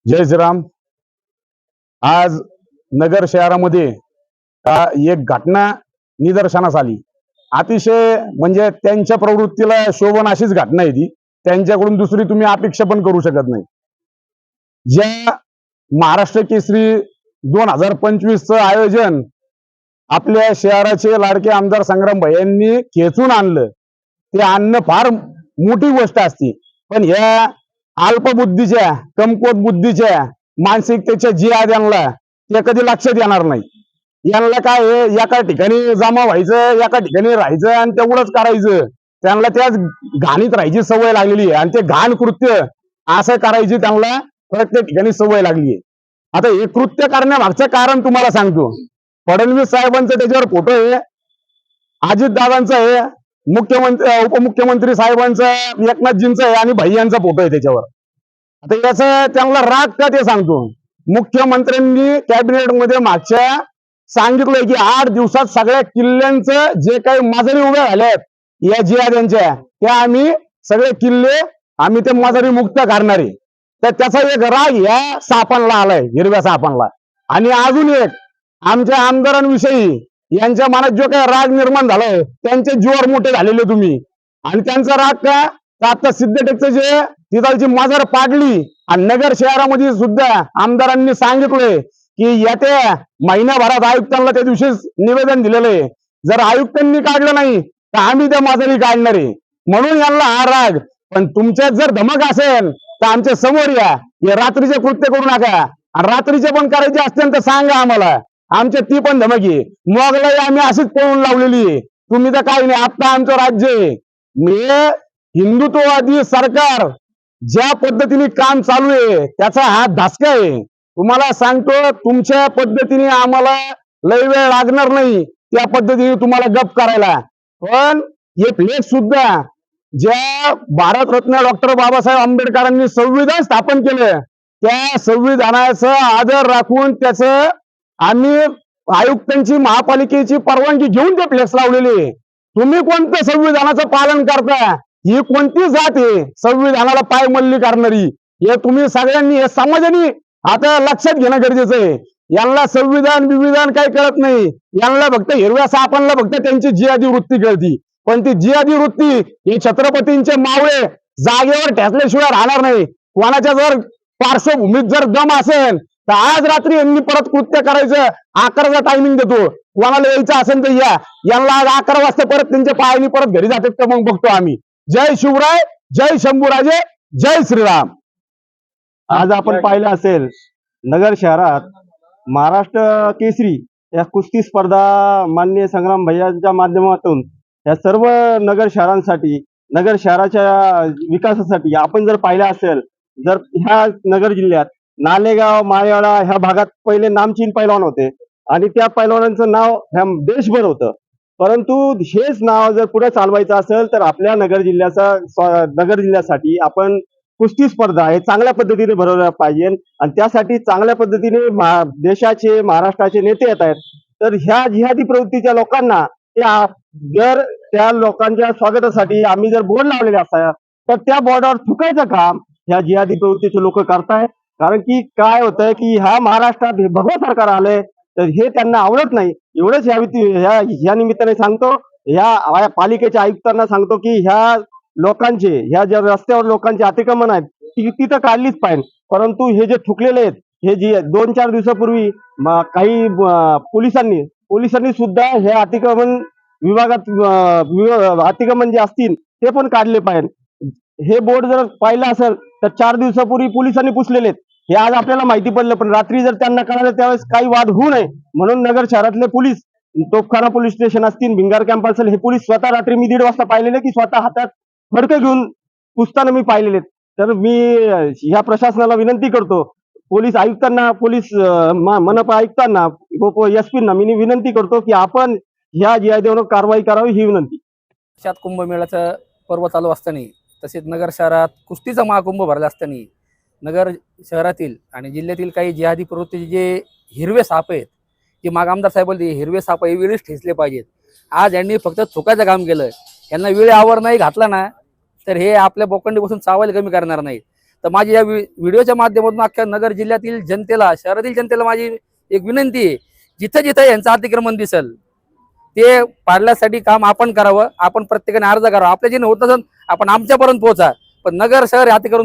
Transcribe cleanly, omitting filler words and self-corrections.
जय श्रीराम। आज नगर शहरामध्ये एक घटना निदर्शनास आली। अतिशय म्हणजे त्यांच्या प्रवृत्तीला शोभन अशीच घटना आहे ती। त्यांच्याकडून दुसरी तुम्ही अपेक्षा पण करू शकत नाही। ज्या महाराष्ट्र केसरी 2025 चं आयोजन आपल्या शहराचे लाडके आमदार संग्राम भाई यांनी खेचून आणलं, ते आणणं फार मोठी गोष्ट असते। पण ह्या अल्पबुद्धीच्या, कमकुवत बुद्धीच्या मानसिकतेच्या जिहाद्यांना ते कधी लक्षात येणार नाही। यांना काय आहे, एका ठिकाणी जमा व्हायचं, एका ठिकाणी राहायचं आणि तेवढंच करायचं। त्यांना त्याच घाणीत राहायची सवय लागलेली आहे आणि ते घाण कृत्य असं करायची त्यांना प्रत्येक ठिकाणी सवय लागली आहे। आता हे कृत्य करण्यामागचं कारण तुम्हाला सांगतो। फडणवीस साहेबांचा त्याच्यावर फोटो आहे, अजित दादांचा आहे, मुख्यमंत्री उपमुख्यमंत्री साहेबांचा, एकनाथजींचा आहे आणि भैयांचा फोटो आहे त्याच्यावर। आता याचा त्यांना राग का ते सांगतो। मुख्यमंत्र्यांनी कॅबिनेटमध्ये मागच्या सांगितलंय की 8 दिवसात सगळ्या किल्ल्यांचं जे काही मजारी उभ्या झाल्यात या जिहाद्यांच्या, त्या आम्ही सगळे किल्ले आम्ही ते मजारी मुक्त करणार आहे। तर त्याचा एक राग या सापांना आलाय, हिरव्या सापांना। आणि अजून एक आमच्या आमदारांविषयी यांच्या मनात जो काही राग निर्माण झालाय, त्यांचे जोर मोठे झालेले तुम्ही। आणि त्यांचा राग का आता सिद्धटेकचं जे तिथलची मजार पाडली आणि नगर शहरामध्ये सुद्धा आमदारांनी सांगितलंय की येत्या महिन्याभरात आयुक्तांना त्या दिवशी निवेदन दिलेलं आहे, जर आयुक्तांनी काढलं नाही तर आम्ही त्या मजारी काढणार आहे। म्हणून यांना हा राग। पण तुमच्यात जर धमक असेल तर आमच्या समोर या, हे रात्रीचे कृत्य करू नका। आणि रात्रीचे पण करायचे असतील तर सांगा आम्हाला, आमच्या ती पण धमक आहे। मोगलाई आम्ही अशीच पळून लावलेली आहे, तुम्ही तर काही नाही। आता आमचं राज्य आहे, हिंदुत्ववादी सरकार ज्या पद्धतीने काम चालू आहे त्याचा हा धसका आहे। तुम्हाला सांगतो, तुमच्या पद्धतीने आम्हाला लय वेळ लागणार नाही त्या पद्धतीने तुम्हाला गप करायला। पण हे फ्लेक्स सुद्धा ज्या भारतरत्न डॉक्टर बाबासाहेब आंबेडकरांनी संविधान स्थापन केलं, त्या संविधानाचा आदर राखून त्याचं आम्ही आयुक्तांची, महापालिकेची परवानगी घेऊन ते फ्लेक्स लावलेले। तुम्ही कोणतं संविधानाचं पालन करता? ही कोणती जात आहे संविधानाला पायमल्ली करणारी? हे तुम्ही सगळ्यांनी, हे समाजाने आता लक्षात घेणं गरजेचं आहे। यांना संविधान विविधान काही कळत नाही, यांना फक्त हिरव्या सापांना फक्त त्यांची जिहादी वृत्ती कळती। पण ती जिहादी वृत्ती ही छत्रपतींचे मावळे जागेवर ठेचल्याशिवाय राहणार नाही। कोणाच्या जर पार्श्वभूमीत जर दम असेल तर आज रात्री यांनी परत कृत्य करायचं, 11चा टायमिंग देतो। कोणाला यायचं असेल तर या, यांना आज 11 वाजता परत त्यांच्या पायानी परत घरी जातात का मग बघतो आम्ही। जय शिवराय, जय शंभूराजे, जय श्रीराम। आज आपण पाहिलं असेल, नगर शहरात महाराष्ट्र केसरी या कुस्ती स्पर्धा माननीय संग्राम भैयांच्या माध्यमातून या सर्व नगर शहरांसाठी, नगर शहराच्या विकासासाठी आपण जर पाहिलं असेल, जर ह्या नगर जिल्ह्यात नालेगाव, माळेवाडा ह्या भागात पहिले नामचीन पैलवान होते आणि त्या पैलवानांचं नाव ह्या देशभर होतं। परंतु हेच नाव जर पुढे चालवायचं असेल तर आपल्या नगर जिल्ह्यासाठी आपण कुस्ती स्पर्धा हे चांगल्या पद्धतीने भरवल्या पाहिजे। आणि त्यासाठी चांगल्या पद्धतीने देशाचे, महाराष्ट्राचे नेते येत आहेत। तर ह्या जिहादी प्रवृत्तीच्या लोकांना जर त्या लोकांच्या स्वागतासाठी आम्ही जर बोर्ड लावलेले असतात तर त्या बोर्डावर थुकायचं काम ह्या जिहादी प्रवृत्तीचे लोक करतायत। कारण की काय होतंय की ह्या महाराष्ट्रात हे भगवं सरकार आलंय तर हे त्यांना आवडत नाही। एवढंच ह्या निमित्ताने सांगतो, ह्या पालिकेच्या आयुक्तांना सांगतो की ह्या लोकांचे, ह्या ज्या रस्त्यावर लोकांचे अतिक्रमण आहेत ती तिथं काढलीच पाहिजे। परंतु हे जे ठुकलेले आहेत, हे जे 2-4 दिवसापूर्वी काही पोलिसांनी सुद्धा हे अतिक्रमण विभागात अतिक्रमण जे असतील ते पण काढले पाहिजे। हे बोर्ड जर पाहिलं असेल तर 4 दिवसापूर्वी पोलिसांनी पुसलेले आहेत, हे आज आपल्याला माहिती पडलं। पण रात्री जर त्यांना कळालं त्यावेळेस काही वाद होऊ नये म्हणून नगर शहरातले पोलीस, तोफखाना पोलीस स्टेशन असतील, भिंगार कॅम्प असेल, हे पोलीस स्वतः रात्री मी 1:30 वाजता पाहिलेले की स्वतः हातात फडकं घेऊन पुसताना मी पाहिलेले। तर मी ह्या प्रशासनाला विनंती करतो, पोलीस आयुक्तांना, मनपा आयुक्तांना, एसपींना मी विनंती करतो की आपण ह्या जिहादीवर कारवाई करावी, ही विनंती। देशात कुंभमेळ्याचं पर्व चालू असताना, तसेच नगर शहरात कुस्तीचा महाकुंभ भरला असताना, नगर शहरातील आणि जिल्ह्यातील काही जिहादी प्रवृत्तीचे जे हिरवे साप आहेत, जे माग आमदार साहेब बोलते हिरवे साप हे वेळीच ठेचले पाहिजेत। आज यांनी फक्त थोकाचं काम केलं, यांना वेळेआवर नाही घातला ना तर हे आपल्या बोकंडीपासून चावायला कमी करणार नाहीत। तर माझी या व्हिडिओच्या माध्यमातून अख्ख्या नगर जिल्ह्यातील जनतेला, शहरातील जनतेला माझी एक विनंती आहे, जिथं जिथं यांचं अतिक्रमण दिसेल ते पाडण्यासाठी काम आपण करावं. आपण प्रत्येकाने अर्ज करावा. आपल्या जे होत नसेल आपण आमच्यापर्यंत पोहोचा, पण नगर शहर हे अतिक्रमण